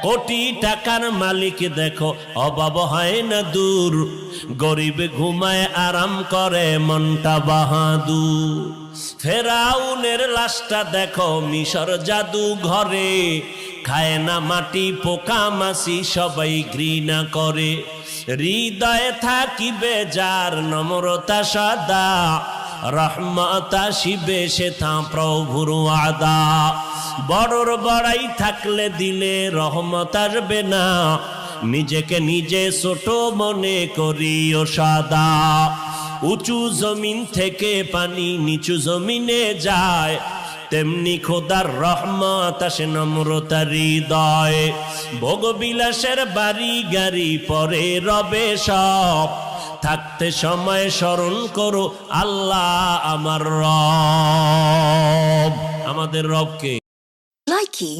কোটি টাকার মালিক দেখো অভাব হয় না দূর, গরিব ঘুমায় আরাম করে মনটা বাহাদুর। ফেরাউনের লাশটা দেখো মিশর জাদু ঘরে, খায় না মাটি পোকা মাছি সবাই ঘৃণা করে। হৃদয়ে থাকিবে যার নম্রতা সদা, রহমত আসিবে সে তা প্রভুর ওয়াদা। বড়র বড়াই থাকলে দিলে রহমত আসবে না, নিজেকে নিজে ছোট মনে করিও সাদা। উঁচু জমিন থেকে পানি নিচু জমিনে যায়, তেমনি খোদার রহমত আসে নম্রতার হৃদয়। ভোগবিলাসের বাড়ি গাড়ি পরে রবে সব, থাকতে সময় স্মরণ করো আল্লাহ আমার রব। আমাদের রবকে Likey